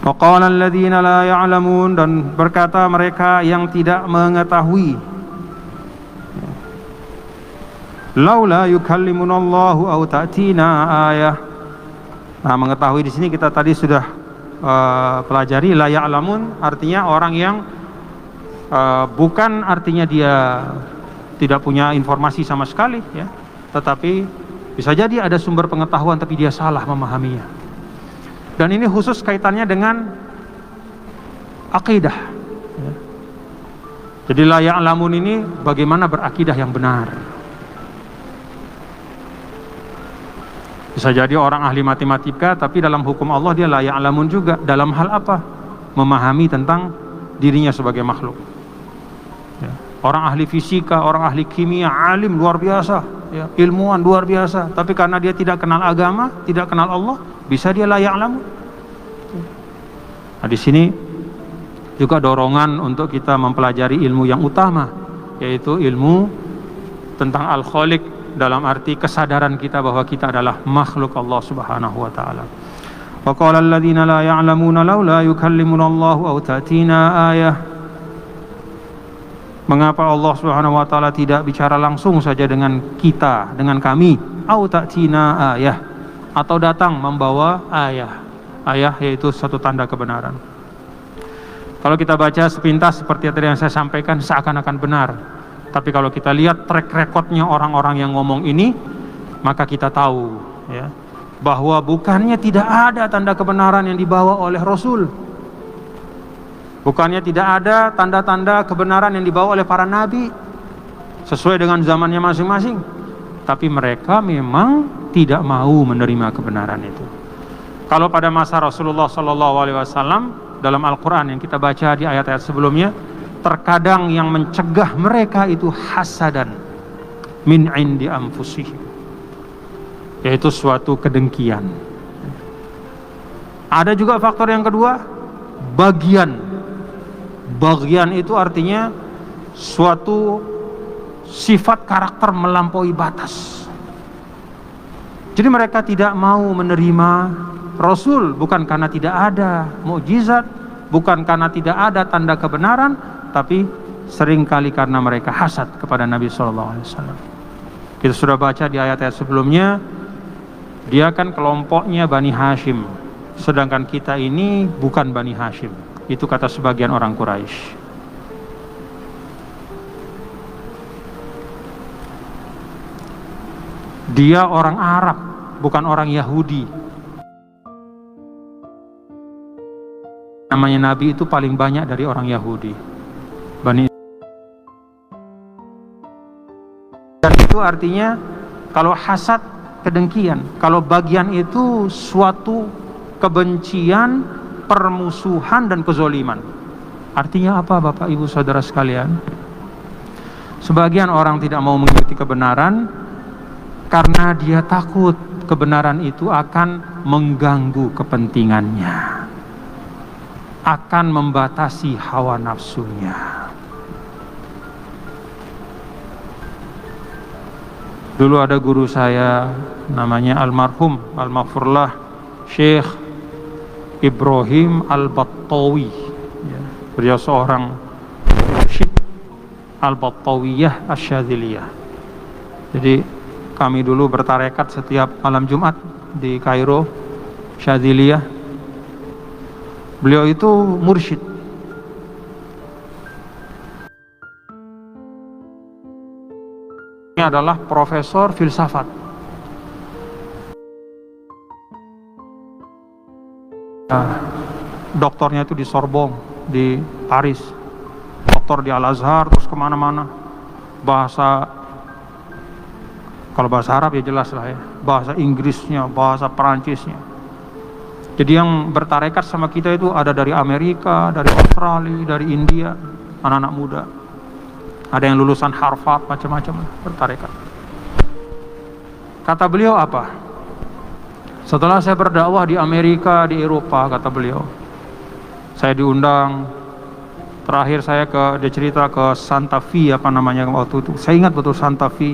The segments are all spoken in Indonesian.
Wa qala alladziina laa ya'lamuun, dan berkata mereka yang tidak mengetahui, laula yukallimunallahu aw ta'tina ayah. Nah, mengetahui di sini kita tadi sudah pelajari. La ya'lamun artinya orang yang bukan artinya dia tidak punya informasi sama sekali, ya, tetapi bisa jadi ada sumber pengetahuan tapi dia salah memahaminya. Dan ini khusus kaitannya dengan akidah, ya. Jadi la ya'lamun ini bagaimana berakidah yang benar. Bisa jadi orang ahli matematika tapi dalam hukum Allah dia la ya'lamun juga. Dalam hal apa? Memahami tentang dirinya sebagai makhluk, ya. Orang ahli fisika, orang ahli kimia, alim luar biasa, ya, ilmuwan luar biasa, tapi karena dia tidak kenal agama, tidak kenal Allah, bisa dia la ya'lamun. Nah, di sini juga dorongan untuk kita mempelajari ilmu yang utama, yaitu ilmu tentang al-khaliq, dalam arti kesadaran kita bahwa kita adalah makhluk Allah Subhanahu wa taala. Wa qala alladziina la ya'lamuuna laula yukallimunallahu aw ta'tina ayah. Mengapa Allah Subhanahu wa taala tidak bicara langsung saja dengan kita, dengan kami? Aw ta'tina ayah, atau datang membawa ayah. Ayah yaitu satu tanda kebenaran. Kalau kita baca sepintas seperti tadi yang saya sampaikan, seakan-akan benar. Tapi kalau kita lihat track recordnya orang-orang yang ngomong ini, maka kita tahu, ya, bahwa bukannya tidak ada tanda kebenaran yang dibawa oleh Rasul. Bukannya tidak ada tanda-tanda kebenaran yang dibawa oleh para nabi sesuai dengan zamannya masing-masing. Tapi mereka memang tidak mau menerima kebenaran itu. Kalau pada masa Rasulullah SAW dalam Al-Quran yang kita baca di ayat-ayat sebelumnya, terkadang yang mencegah mereka itu hasadan min indi anfusihim, yaitu suatu kedengkian. Ada juga faktor yang kedua, bagian. Bagian itu artinya suatu sifat karakter melampaui batas. Jadi mereka tidak mau menerima Rasul, bukan karena tidak ada mukjizat, bukan karena tidak ada tanda kebenaran, tapi seringkali karena mereka hasad kepada Nabi SAW. Kita sudah baca di ayat-ayat sebelumnya, dia kan kelompoknya Bani Hashim, sedangkan kita ini bukan Bani Hashim. Itu kata sebagian orang Quraisy. Dia orang Arab, bukan orang Yahudi. Namanya Nabi itu paling banyak dari orang Yahudi, Bani. Dan itu artinya kalau hasad kedengkian, kalau bagian itu suatu kebencian, permusuhan dan kezoliman. Artinya apa, Bapak Ibu Saudara sekalian? Sebagian orang tidak mau mengikuti kebenaran karena dia takut kebenaran itu akan mengganggu kepentingannya, akan membatasi hawa nafsunya. Dulu ada guru saya namanya almarhum al-maghfurlah Syekh Ibrahim Al-Battawi, ya, beliau seorang mursyid Al-Battawiyah Asy-Syadziliyah. Jadi kami dulu bertarekat setiap malam Jumat di Kairo, Syadziliyah. Beliau itu mursyid. Ini adalah profesor filsafat. Doktornya itu di Sorbonne di Paris, doktor di Al-Azhar, terus kemana-mana. Kalau bahasa Arab ya jelas lah ya, bahasa Inggrisnya, bahasa Perancisnya. Jadi yang bertarekat sama kita itu ada dari Amerika, dari Australia, dari India, anak-anak muda. Ada yang lulusan Harvard, macam-macam bertarekat. Kata beliau apa? Setelah saya berdakwah di Amerika, di Eropa, kata beliau, saya diundang. Terakhir saya dia cerita ke Santa Fe, apa namanya waktu itu. Saya ingat betul Santa Fe.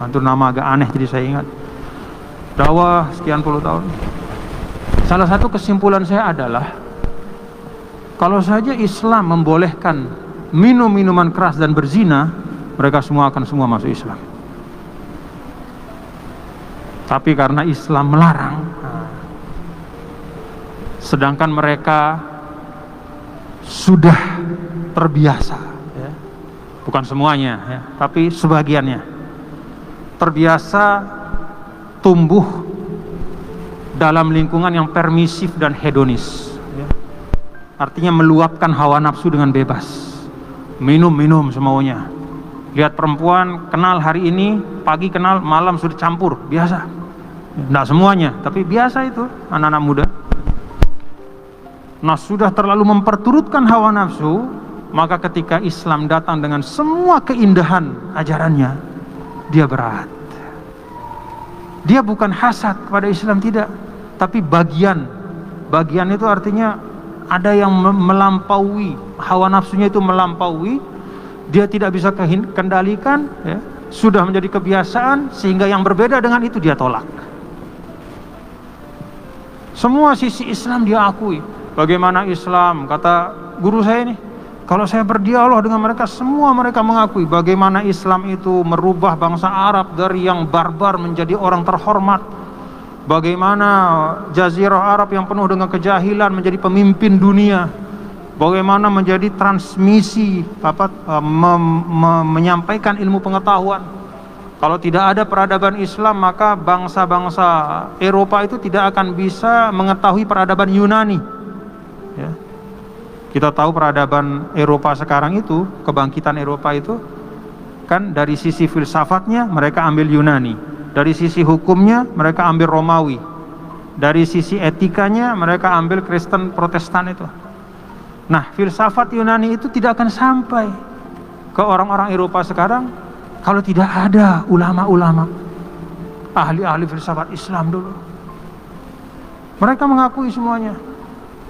Itu nama agak aneh jadi saya ingat. Dakwah sekian puluh tahun. Salah satu kesimpulan saya adalah Kalau saja Islam membolehkan minum minuman keras dan berzina, mereka semua akan semua masuk Islam. Tapi karena Islam melarang, sedangkan mereka sudah terbiasa, ya. Bukan semuanya, ya, tapi sebagiannya terbiasa tumbuh dalam lingkungan yang permisif dan hedonis, ya. Artinya meluapkan hawa nafsu dengan bebas, minum semaunya. Lihat perempuan, kenal hari ini, pagi kenal, malam sudah campur, biasa. Tidak semuanya, tapi biasa itu anak-anak muda. Nah, sudah terlalu memperturutkan hawa nafsu, maka ketika Islam datang dengan semua keindahan ajarannya, dia berat. Dia bukan hasad kepada Islam, tidak, tapi bagian itu artinya ada yang melampaui, hawa nafsunya itu melampaui, dia tidak bisa kendalikan, ya, sudah menjadi kebiasaan, sehingga yang berbeda dengan itu dia tolak. Semua sisi Islam dia akui. Bagaimana Islam, kata guru saya ini, kalau saya berdialog dengan mereka, semua mereka mengakui bagaimana Islam itu merubah bangsa Arab dari yang barbar menjadi orang terhormat. Bagaimana Jazirah Arab yang penuh dengan kejahilan menjadi pemimpin dunia. Bagaimana menjadi transmisi, menyampaikan ilmu pengetahuan. Kalau tidak ada peradaban Islam, maka bangsa-bangsa Eropa itu tidak akan bisa mengetahui peradaban Yunani, ya. Kita tahu peradaban Eropa sekarang itu, kebangkitan Eropa itu kan dari sisi filsafatnya mereka ambil Yunani, dari sisi hukumnya mereka ambil Romawi, dari sisi etikanya mereka ambil Kristen Protestan itu. Nah, filsafat Yunani itu tidak akan sampai ke orang-orang Eropa sekarang kalau tidak ada ulama-ulama, ahli-ahli filsafat Islam dulu. Mereka mengakui semuanya.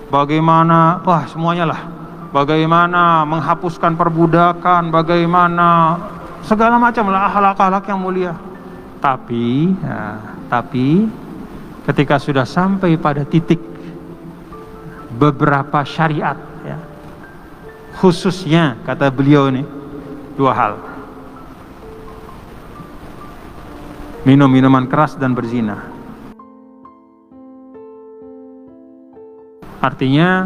Bagaimana, semuanya lah. Bagaimana menghapuskan perbudakan, bagaimana segala macam lah akhlak-akhlak yang mulia. Tapi ketika sudah sampai pada titik beberapa syariat, ya, khususnya kata beliau ini dua hal: minum minuman keras dan berzina. Artinya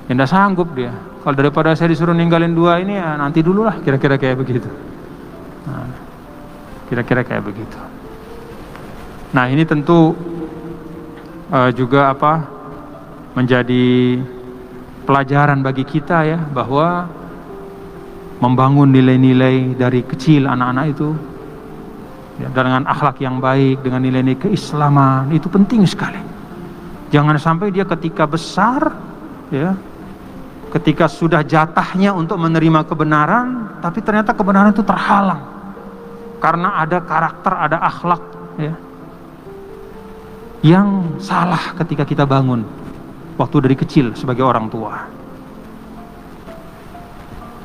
tidak sanggup dia. Kalau daripada saya disuruh ninggalin dua ini, ya nanti dulu lah, kira-kira kayak begitu. Kira-kira kayak begitu. Nah, ini tentu juga menjadi pelajaran bagi kita, ya, bahwa membangun nilai-nilai dari kecil anak-anak itu, ya, dengan akhlak yang baik, dengan nilai-nilai keislaman, itu penting sekali. Jangan sampai dia ketika besar, ya, ketika sudah jatahnya untuk menerima kebenaran, tapi ternyata kebenaran itu terhalang karena ada karakter, ada akhlak, ya, yang salah ketika kita bangun waktu dari kecil sebagai orang tua.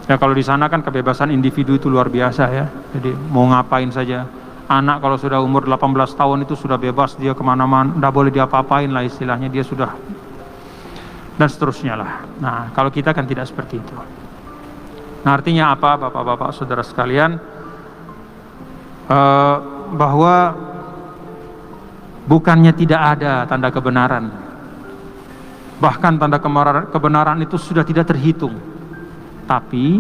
Ya, kalau di sana kan kebebasan individu itu luar biasa, ya. Jadi mau ngapain saja. Anak kalau sudah umur 18 tahun itu sudah bebas, dia kemana-mana, tidak boleh diapa-apain lah istilahnya, dia sudah, dan seterusnya lah. Nah, kalau kita kan tidak seperti itu. Nah, artinya apa, bapak-bapak saudara sekalian, bahwa bukannya tidak ada tanda kebenaran, bahkan tanda kebenaran itu sudah tidak terhitung, tapi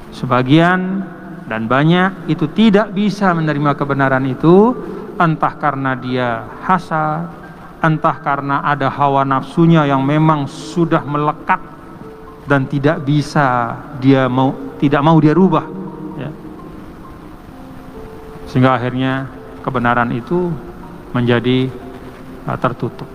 sebagian dan banyak itu tidak bisa menerima kebenaran itu, entah karena dia hasad, entah karena ada hawa nafsunya yang memang sudah melekat dan tidak bisa tidak mau dia rubah, ya. Sehingga akhirnya kebenaran itu menjadi tertutup.